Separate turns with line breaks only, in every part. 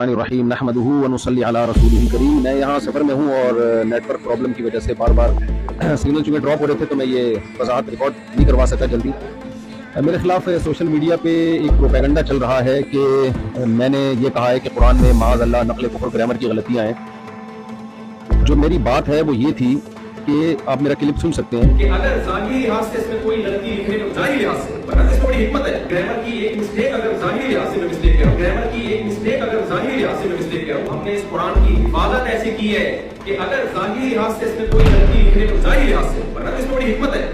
الرحیم نحمدہ ونصلی علی رسولہ کریم۔ میں یہاں سفر میں ہوں اور نیٹ ورک پرابلم کی وجہ سے بار بار سگنل چونکہ ڈراپ ہو رہے تھے تو میں یہ وضاحت ریکارڈ نہیں کروا سکا جلدی۔ میرے خلاف سوشل میڈیا پہ ایک پروپیگنڈا چل رہا ہے کہ میں نے یہ کہا ہے کہ قرآن میں معاذ اللہ نقل کفر گرامر کی غلطیاں ہیں۔ جو میری بات ہے وہ یہ تھی کہ آپ میرا کلپ سن سکتے ہیں
کہ اگر ظاہری لحاظ سے اس میں کوئی غلطی لکھنے میں ظاہری لحاظ سے ورنہ اس میں بڑی حکمت ہے۔ گرامر کی ایک مسٹیک اگر ظاہری لحاظ سے میں مسٹیک کیا ہوں، گرامر کی ایک مسٹیک اگر ظاہری لحاظ سے میں مسٹیک کیا ہوں، ہم نے اس قرآن کی حفاظت ایسے کی ہے کہ اگر ظاہری لحاظ سے اس میں کوئی غلطی لکھنے میں ظاہری لحاظ سے ورنہ اس میں بڑی حکمت ہے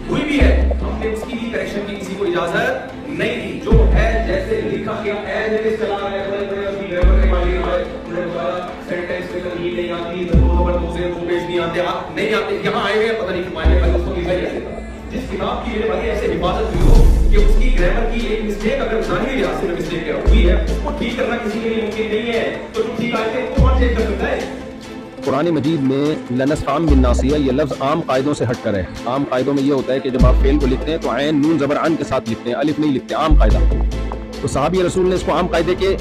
ہوئی بھی ہے، ہم نے اس کی بھی کریکشن کی کسی کو اجازت نہیں دی۔ جو ہے جیسے لکھا گیا ایز اٹ از چلا رہا ہے، بڑے بڑے اپنی گرامر کے ماہر ہیں، انہوں نے بتایا سینٹینس میں ترمیم نہیں آتی، دو نمبر دو سے دو پیج نہیں آتے، نہیں آتے، یہاں آئے ہوئے پتہ نہیں کیوں آئے ہوئے، اس کو کیسے کیسے تھا۔ جس کتاب کی میرے بھائی ایسے حفاظت ہوئی ہو کہ اس کی گرامر کی ایک مسٹیک اگر ظاہری لحاظ سے مسٹیک ہوئی ہے، اس کو ٹھیک کرنا کسی کے لیے ممکن نہیں ہے، تو جو ٹھیک آئے تھے کون چیک کر سکتا ہے؟
قرآن مجید میں لنسفعن بالناصیہ یہ لفظ عام قاعدوں سے ہٹ کر ہے۔ عام قاعدوں میں یہ ہوتا ہے کہ جب آپ فعل کو لکھتے ہیں تو عین نون زبر عن کے ساتھ لکھتے ہیں، الف نہیں لکھتے، عام قاعدہ۔ تو صحابی رسول نے اس کو عام قاعدے کے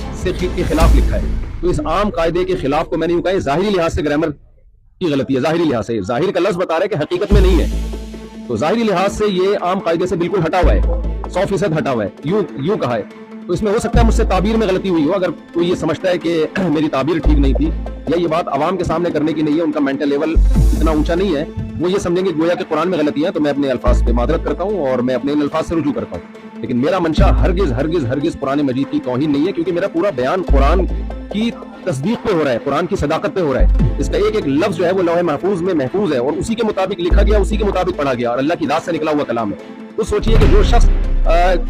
خلاف لکھا ہے۔ تو اس عام قاعدے کے خلاف کو میں نے یوں کہا ظاہری لحاظ سے گرامر کی غلطی ہے، ظاہری لحاظ سے۔ ظاہر کا لفظ بتا رہا ہے کہ حقیقت میں نہیں ہے، تو ظاہری لحاظ سے یہ عام قاعدے سے بالکل ہٹا ہوا ہے، 100% ہٹا ہوا ہے، یوں کہا ہے۔ تو اس میں ہو سکتا ہے مجھ سے تعبیر میں غلطی ہوئی ہو، اگر کوئی یہ سمجھتا ہے کہ میری تعبیر ٹھیک نہیں تھی یا یہ بات عوام کے سامنے کرنے کی نہیں ہے، ان کا مینٹل لیول اتنا اونچا نہیں ہے، وہ یہ سمجھیں گے گویا کہ قرآن میں غلطی ہے، تو میں اپنے الفاظ پہ معذرت کرتا ہوں اور میں اپنے ان الفاظ سے رجوع کرتا ہوں۔ لیکن میرا منشا ہرگز ہرگز ہرگز قرآن مجید کی توہین نہیں ہے، کیونکہ میرا پورا بیان قرآن کی تصدیق پہ ہو رہا ہے، قرآن کی صداقت پہ ہو رہا ہے۔ اس کا ایک ایک لفظ جو ہے وہ لوح محفوظ میں محفوظ ہے اور اسی کے مطابق لکھا گیا، اسی کے مطابق پڑھا گیا اور اللہ کی ذات سے نکلا ہوا کلام ہے۔ تو سوچئے کہ جو شخص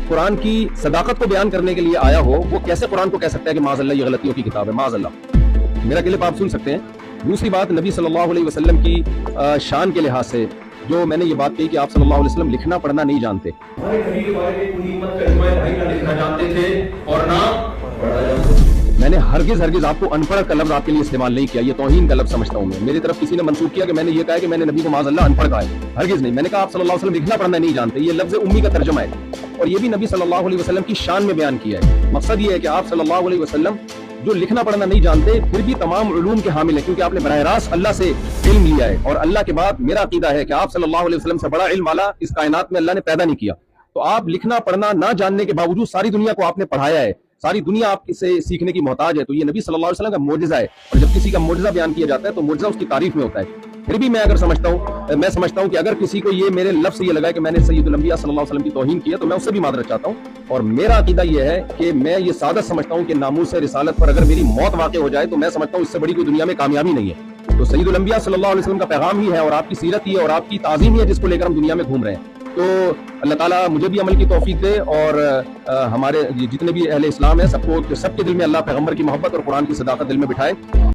قرآن کی صداقت کو بیان کرنے کے لیے آیا ہو، وہ کیسے قرآن کو کہہ سکتا ہے کہ معاذ اللہ یہ غلطیوں کی کتاب ہے، معاذ اللہ۔ میرا کلپ آپ سن سکتے ہیں۔ دوسری بات، نبی صلی اللہ علیہ وسلم کی شان کے لحاظ سے جو میں نے یہ بات کہی کہ آپ صلی اللہ علیہ وسلم لکھنا پڑھنا نہیں جانتے۔
ہمارے نبی کے بارے میں کوئی مت کا اجماع بھائی نہ لکھنا جانتے تھے اور نہ پڑھنا جانتے تھے۔
میں نے ہرگز آپ کو ان پڑھ کا لفظ آپ کے لیے استعمال نہیں کیا، یہ توہین کا لفظ سمجھتا ہوں میں۔ میری طرف کسی نے منسوخ کیا کہ میں نے یہ کہا کہ میں نے نبی کو معاذ اللہ ان پڑھ کہا ہے، ہرگز نہیں۔ میں نے کہا آپ صلی اللہ علیہ وسلم لکھنا پڑھنا نہیں جانتے، یہ لفظ امی کا ترجمہ ہے اور یہ بھی نبی صلی اللہ علیہ وسلم کی شان میں بیان کیا ہے۔ مقصد یہ ہے کہ آپ صلی اللہ علیہ وسلم جو لکھنا پڑھنا نہیں جانتے پھر بھی تمام علوم کے حامل ہیں، کیونکہ آپ نے براہ راست اللہ سے علم لیا ہے، اور اللہ کے بعد میرا عقیدہ ہے کہ آپ صلی اللہ علیہ وسلم سے بڑا علم والا اس کائنات میں اللہ نے پیدا نہیں کیا۔ تو آپ لکھنا پڑھنا نہ جاننے کے باوجود ساری دنیا کو آپ نے پڑھایا ہے، ساری دنیا آپ سے سیکھنے کی محتاج ہے، تو یہ نبی صلی اللہ علیہ وسلم کا معجزہ ہے، اور جب کسی کا معجزہ بیان کیا جاتا ہے تو معجزہ اس کی تعریف میں ہوتا ہے۔ پھر بھی میں سمجھتا ہوں کہ اگر کسی کو یہ میرے لفظ سے یہ لگا کہ میں نے سید الانبیاء صلی اللہ علیہ وسلم کی توہین کی ہے تو میں اس سے بھی معذرت چاہتا ہوں، اور میرا عقیدہ یہ ہے کہ میں یہ سعادت سمجھتا ہوں کہ ناموس رسالت پر اگر میری موت واقع ہو جائے تو میں سمجھتا ہوں اس سے بڑی کوئی دنیا میں کامیابی نہیں ہے۔ تو سید الانبیاء صلی اللہ علیہ وسلم کا پیغام ہی ہے اور آپ کی سیرت ہی ہے اور آپ کی تعظیم ہی ہے جس کو لے کر ہم دنیا میں گھوم رہے ہیں۔ تو اللہ تعالیٰ مجھے بھی عمل کی توفیق دے اور ہمارے جتنے بھی اہل اسلام ہیں سب کے دل میں اللہ پیغمبر کی محبت اور قرآن کی صداقت دل میں بٹھائے۔